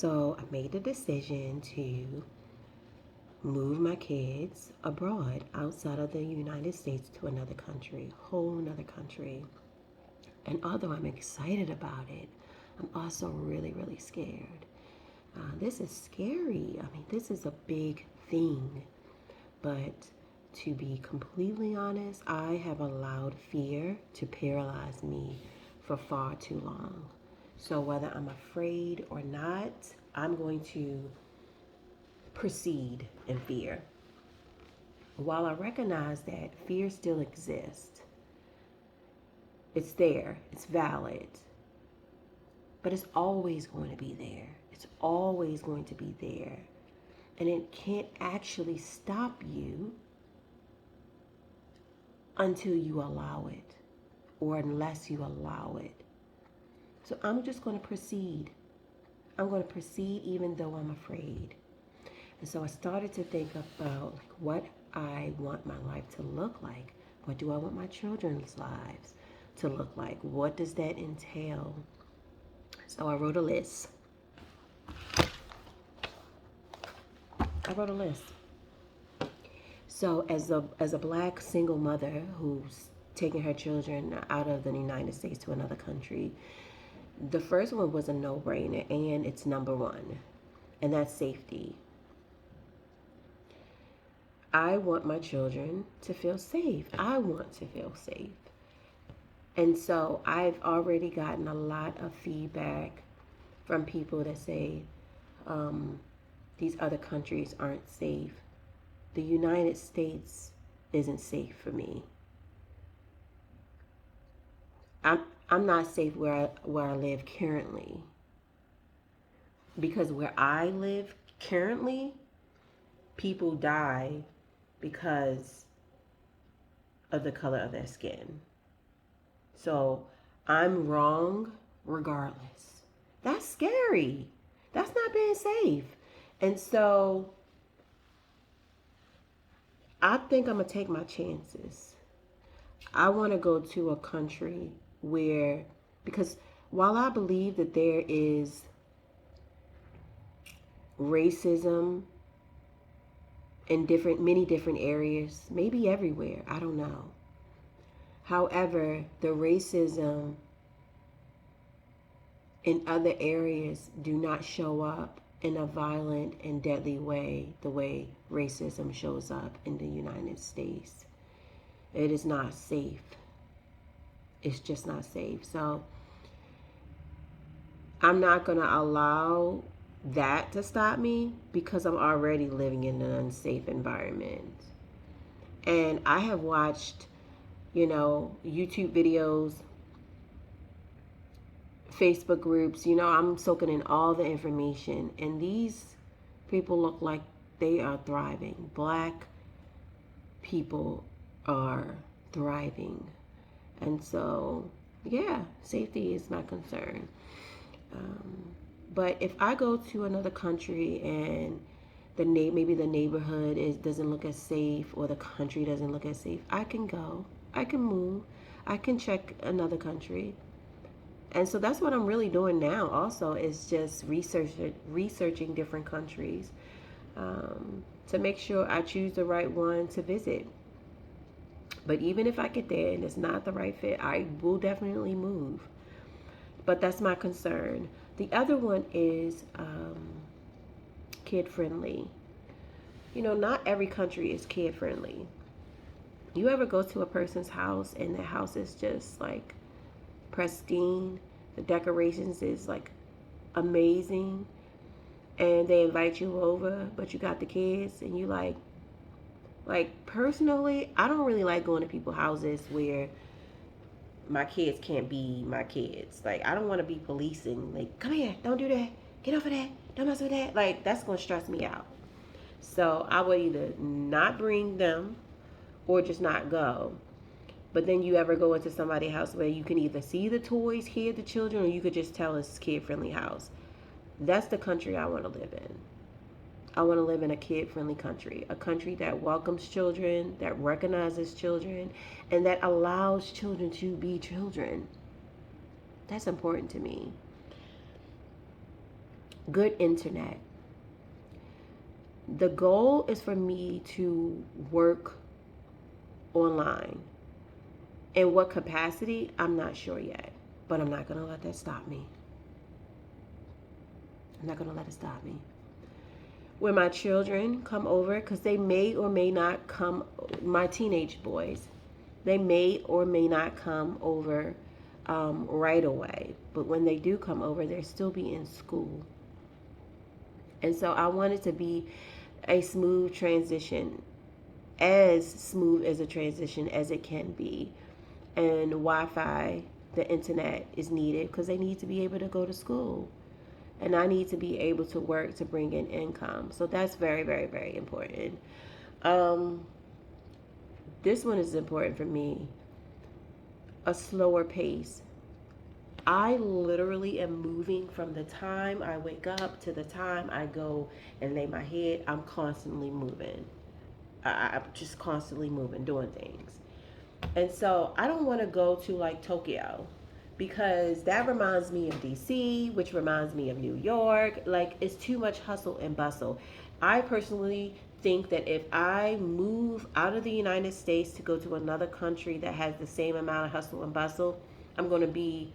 So I made the decision to move my kids abroad outside of the United States to another country, whole another country. And although I'm excited about it, I'm also really, really scared. This is scary. I mean, this is a big thing. But to be completely honest, I have allowed fear to paralyze me for far too long. So whether I'm afraid or not, I'm going to proceed in fear. While I recognize that fear still exists, it's there, it's valid, but it's always going to be there. It's always going to be there. And it can't actually stop you until you allow it, or unless you allow it. So I'm just going to proceed. I'm going to proceed even though I'm afraid. And so I started to think about like what I want my life to look like. What do I want my children's lives to look like? What does that entail? So I wrote a list. So as a black single mother who's taking her children out of the United States to another country, the first one was a no-brainer, and it's number one, and that's safety. I want my children to feel safe. I want to feel safe. And so I've already gotten a lot of feedback from people that say these other countries aren't safe. The United States isn't safe for me. I'm not safe where I live currently, because where I live currently, people die because of the color of their skin. So I'm wrong regardless. That's scary. That's not being safe. And so I think I'm going to take my chances. I want to go to a country where, because while I believe that there is racism in many different areas, maybe everywhere, I don't know. However, the racism in other areas do not show up in a violent and deadly way the way racism shows up in the United States. It is not safe. It's just not safe. So I'm not going to allow that to stop me, because I'm already living in an unsafe environment. And I have watched, YouTube videos, Facebook groups, I'm soaking in all the information. And these people look like they are thriving. Black people are thriving. And so, yeah, safety is my concern. But if I go to another country and maybe the neighborhood doesn't look as safe, or the country doesn't look as safe, I can go. I can move. I can check another country. And so that's what I'm really doing now also, is just researching different countries to make sure I choose the right one to visit. But even if I get there and it's not the right fit, I will definitely move. But that's my concern. The other one is kid friendly. Not every country is kid friendly. You ever go to a person's house and their house is just like pristine, the decorations is like amazing, and they invite you over, but you got the kids, and you like personally, I don't really like going to people's houses where my kids can't be my kids. Like, I don't want to be policing, like, come here, don't do that, get over that, don't mess with that. Like, that's going to stress me out. So I would either not bring them or just not go. But then you ever go into somebody's house where you can either see the toys, hear the children, or you could just tell it's a kid-friendly house. That's the country I want to live in. I want to live in a kid-friendly country, a country that welcomes children, that recognizes children, and that allows children to be children. That's important to me. good internet. The goal is for me to work online. In what capacity, I'm not sure yet. But I'm not going to let that stop me. I'm not going to let it stop me. When my children come over, because they may or may not come, my teenage boys, they may or may not come over right away. But when they do come over, they'll still be in school. And so I want it to be a smooth transition, as smooth as a transition as it can be. And Wi-Fi, the internet is needed because they need to be able to go to school. And I need to be able to work to bring in income. So that's very, very, very important. This one is important for me. A slower pace. I literally am moving from the time I wake up to the time I go and lay my head. I'm constantly moving. I'm just constantly moving, doing things. And so I don't want to go to like Tokyo because that reminds me of DC, which reminds me of New York. Like, it's too much hustle and bustle. I personally think that if I move out of the United States to go to another country that has the same amount of hustle and bustle, I'm going to be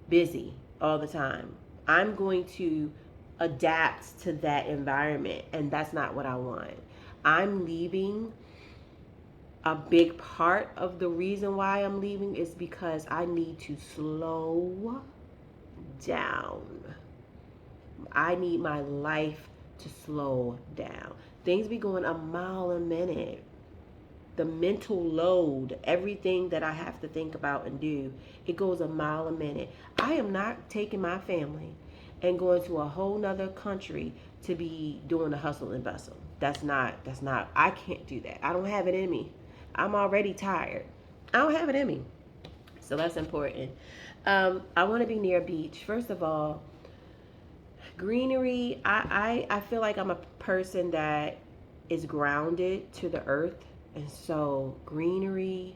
busy all the time. I'm going to adapt to that environment, and that's not what I want. I'm leaving. A big part of the reason why I'm leaving is because I need to slow down. I need my life to slow down. Things be going a mile a minute. The mental load, everything that I have to think about and do, it goes a mile a minute. I am not taking my family and going to a whole nother country to be doing the hustle and bustle. That's not, I can't do that. I don't have it in me. I'm already tired. I don't have it in me. So that's important. I want to be near a beach. First of all, greenery. I feel like I'm a person that is grounded to the earth. And so greenery,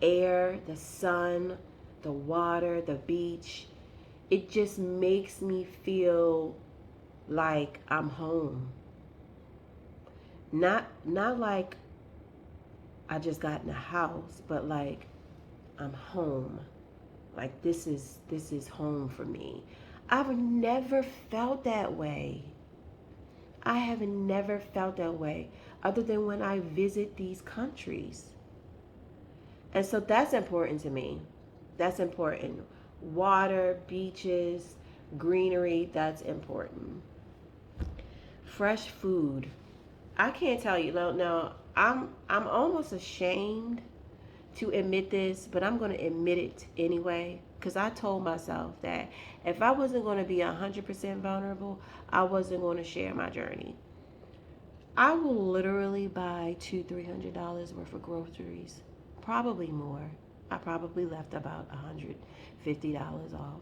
air, the sun, the water, the beach, it just makes me feel like I'm home. Not like I just got in a house, but like I'm home. Like this is home for me. I've never felt that way. I have never felt that way other than when I visit these countries. And so that's important to me. That's important. Water, beaches, greenery, that's important. Fresh food. I can't tell you. Now I'm almost ashamed to admit this, but I'm going to admit it anyway because I told myself that if I wasn't going to be 100% vulnerable, I wasn't going to share my journey. I will literally buy $200-300 worth of groceries, probably more. I probably left about $150 off.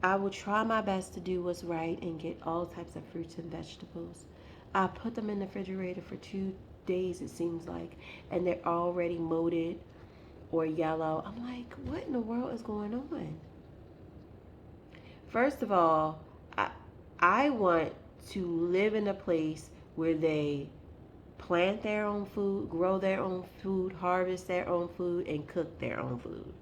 I will try my best to do what's right and get all types of fruits and vegetables. I put them in the refrigerator for 2 days, it seems like, and they're already molded or yellow. I'm like, what in the world is going on? First of all, I want to live in a place where they plant their own food, grow their own food, harvest their own food, and cook their own food.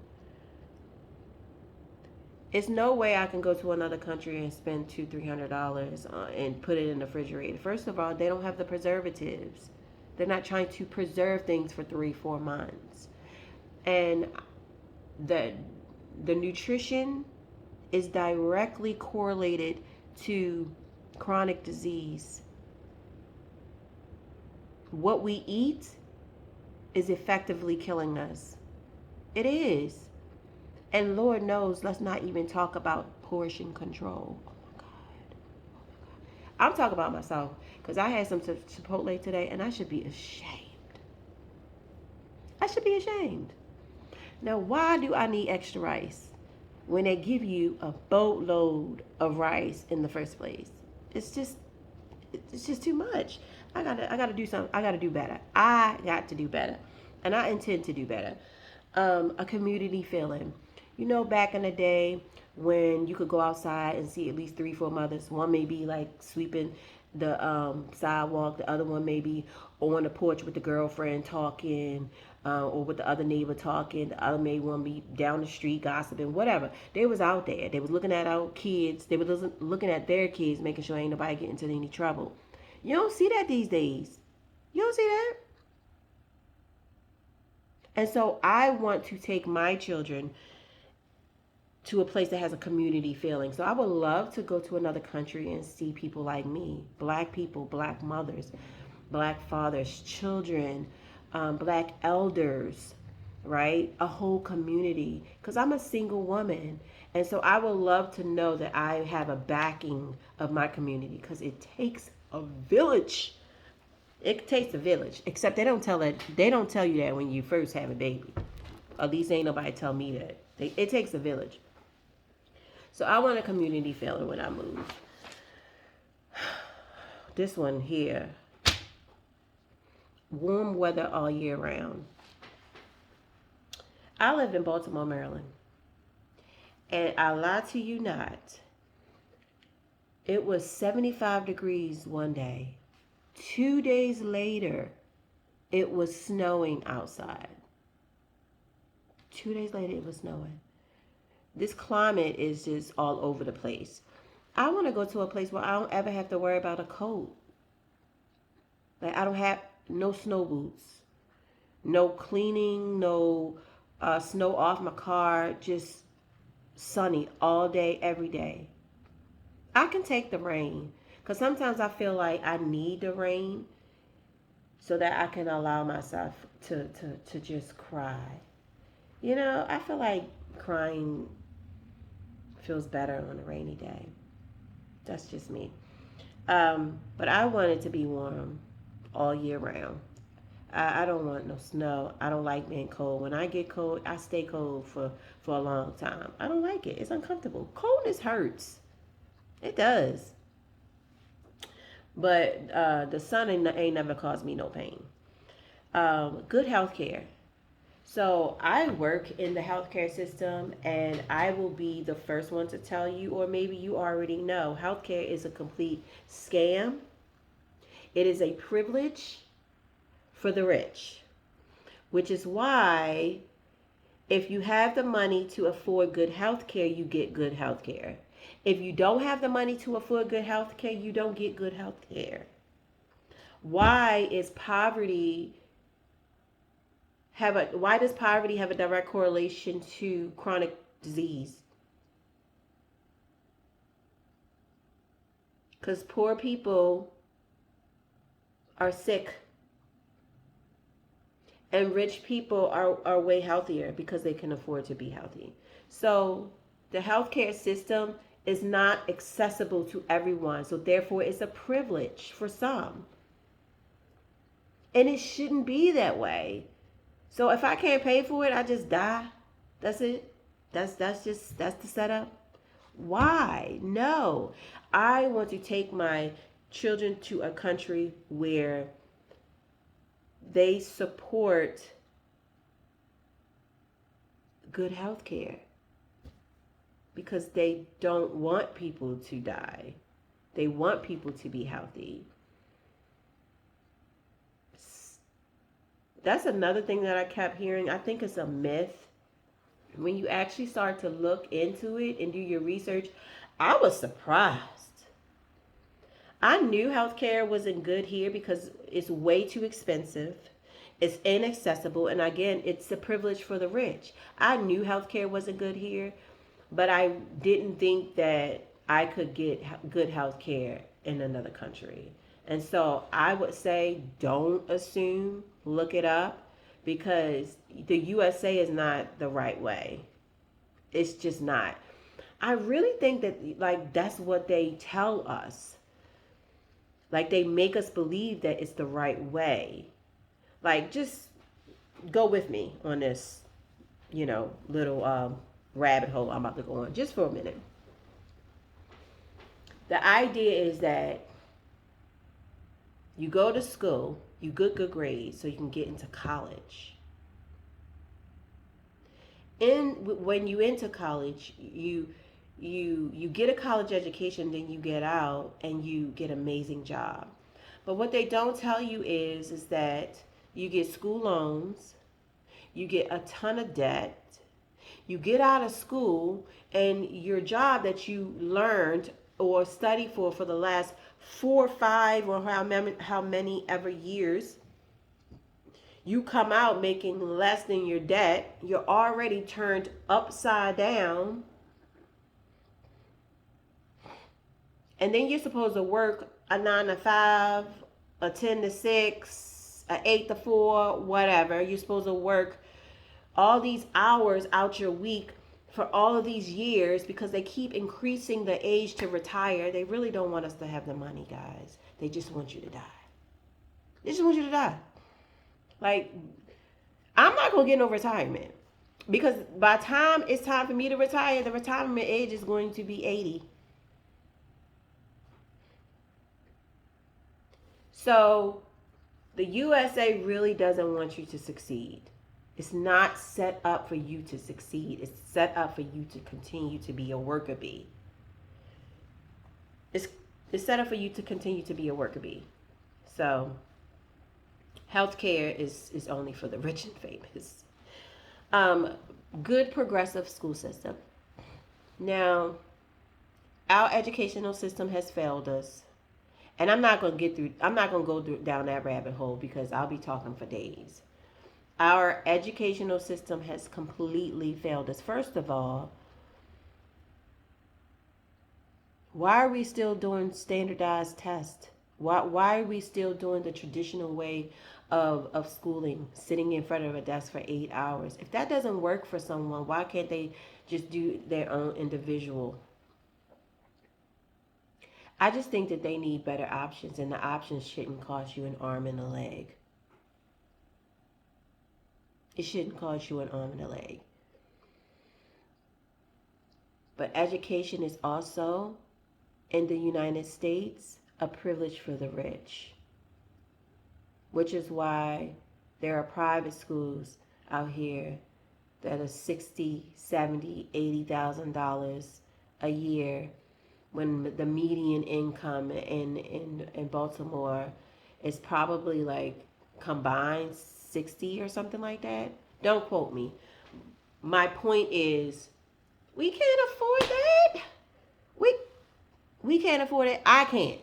It's no way I can go to another country and spend $200-300 and put it in the refrigerator. First of all, they don't have the preservatives. They're not trying to preserve things for 3-4 months. And the nutrition is directly correlated to chronic disease. What we eat is effectively killing us. It is. And Lord knows, let's not even talk about portion control. Oh my God. I'm talking about myself because I had some Chipotle today and I should be ashamed. I should be ashamed. Now, why do I need extra rice when they give you a boatload of rice in the first place? It's just too much. I gotta do something. I gotta do better. I got to do better, and I intend to do better. A community feeling. You know, back in the day when you could go outside and see at least three, four mothers. One may be like sweeping the sidewalk. The other one may be on the porch with the girlfriend talking, or with the other neighbor talking. The other may one be down the street gossiping, whatever. They was out there. They was looking at our kids. They was looking at their kids, making sure ain't nobody getting into any trouble. You don't see that these days. You don't see that. And so I want to take my children to a place that has a community feeling. So I would love to go to another country and see people like me, black people, black mothers, black fathers, children, black elders, right? A whole community. Because I'm a single woman. And so I would love to know that I have a backing of my community, because it takes a village. It takes a village. Except they don't tell you that when you first have a baby. At least ain't nobody tell me that. It takes a village. So I want a community feeling when I move. This one here. Warm weather all year round. I live in Baltimore, Maryland. And I lie to you not. It was 75 degrees one day. 2 days later, it was snowing outside. 2 days later, it was snowing. This climate is just all over the place. I want to go to a place where I don't ever have to worry about a coat. Like, I don't have no snow boots, no cleaning, no snow off my car, just sunny all day, every day. I can take the rain, because sometimes I feel like I need the rain so that I can allow myself to just cry. You know, I feel like crying feels better on a rainy day. That's just me. But I want it to be warm all year round. I don't want no snow. I don't like being cold. When I get cold, I stay cold for a long time. I don't like it. It's uncomfortable. Coldness hurts. It does. But the sun ain't never caused me no pain. Good health care. So I work in the healthcare system, and I will be the first one to tell you, or maybe you already know, healthcare is a complete scam. It is a privilege for the rich, which is why if you have the money to afford good healthcare, you get good healthcare. If you don't have the money to afford good healthcare, you don't get good healthcare. Why does poverty have a direct correlation to chronic disease? Because poor people are sick, and rich people are way healthier because they can afford to be healthy. So the healthcare system is not accessible to everyone. So therefore, it's a privilege for some. And it shouldn't be that way. So if I can't pay for it, I just die. That's it. That's the setup. Why? No. I want to take my children to a country where they support good health care, because they don't want people to die. They want people to be healthy. That's another thing that I kept hearing. I think it's a myth. When you actually start to look into it and do your research, I was surprised. I knew healthcare wasn't good here because it's way too expensive. It's inaccessible. And again, it's a privilege for the rich. I knew healthcare wasn't good here, but I didn't think that I could get good healthcare in another country. And so I would say don't assume, look it up, because the USA is not the right way. It's just not. I really think that like that's what they tell us. Like they make us believe that it's the right way. Like just go with me on this, little rabbit hole I'm about to go on just for a minute. The idea is that you go to school, you get good grades so you can get into college. when you into college, you get a college education, then you get out and you get an amazing job. But what they don't tell you is that you get school loans, you get a ton of debt, you get out of school, and your job that you learned or studied for the last 4 or 5 or how many ever years, you come out making less than your debt. You're already turned upside down. And then you're supposed to work a 9 to 5, a 10 to 6, a 8 to 4, whatever. You're supposed to work all these hours out your week for all of these years because they keep increasing the age to retire. They really don't want us to have the money, guys. They just want you to die. They just want you to die. Like, I'm not going to get no retirement because by the time it's time for me to retire, the retirement age is going to be 80. So the USA really doesn't want you to succeed. It's not set up for you to succeed. It's set up for you to continue to be a worker bee. It's set up for you to continue to be a worker bee. So healthcare is only for the rich and famous. Good progressive school system. Now, our educational system has failed us. And I'm not going to go down that rabbit hole because I'll be talking for days. Our educational system has completely failed us. First of all, why are we still doing standardized tests? Why are we still doing the traditional way of schooling, sitting in front of a desk for 8 hours? If that doesn't work for someone, why can't they just do their own individual? I just think that they need better options, and the options shouldn't cost you an arm and a leg. It shouldn't cost you an arm and a leg. But education is also, in the United States, a privilege for the rich, which is why there are private schools out here that are $60,000, $70,000, $80,000 a year, when the median income in Baltimore is probably like combined 60 or something like that. Don't quote me. My point is, we can't afford that. We can't afford it. I can't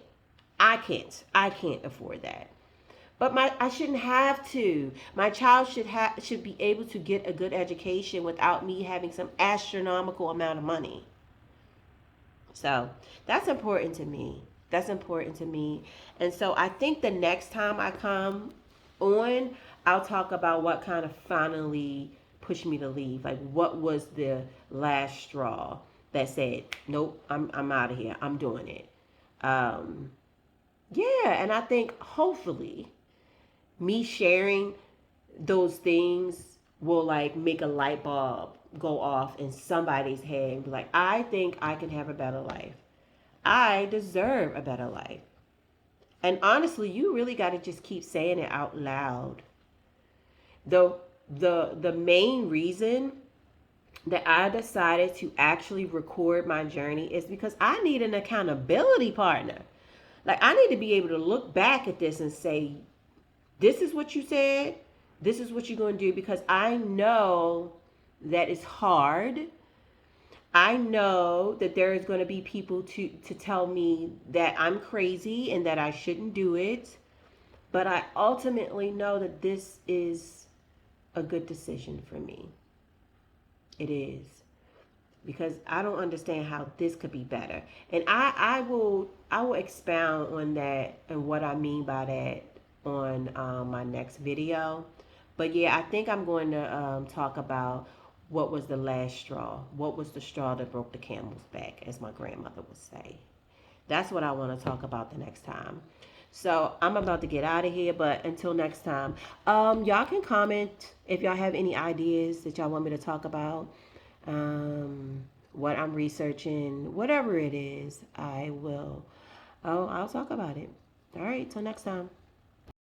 afford that. But I shouldn't have to. My child should be able to get a good education without me having some astronomical amount of money. So that's important to me. That's important to me. And so I think the next time I come on, I'll talk about what kind of finally pushed me to leave. Like, what was the last straw that said, nope, I'm out of here. I'm doing it. Yeah, and I think hopefully me sharing those things will like make a light bulb go off in somebody's head and be like, I think I can have a better life. I deserve a better life. And honestly, you really got to just keep saying it out loud. The main reason that I decided to actually record my journey is because I need an accountability partner. Like, I need to be able to look back at this and say, this is what you said. This is what you're going to do, because I know that it's hard. I know that there is going to be people to tell me that I'm crazy and that I shouldn't do it. But I ultimately know that this is a good decision for me. It is. Because I don't understand how this could be better. And I will expound on that and what I mean by that on my next video. But yeah, I think I'm going to talk about what was the last straw. What was the straw that broke the camel's back, as my grandmother would say. That's what I want to talk about the next time. So I'm about to get out of here, but until next time, y'all can comment if y'all have any ideas that y'all want me to talk about. What I'm researching, whatever it is, I'll talk about it. All right, till next time.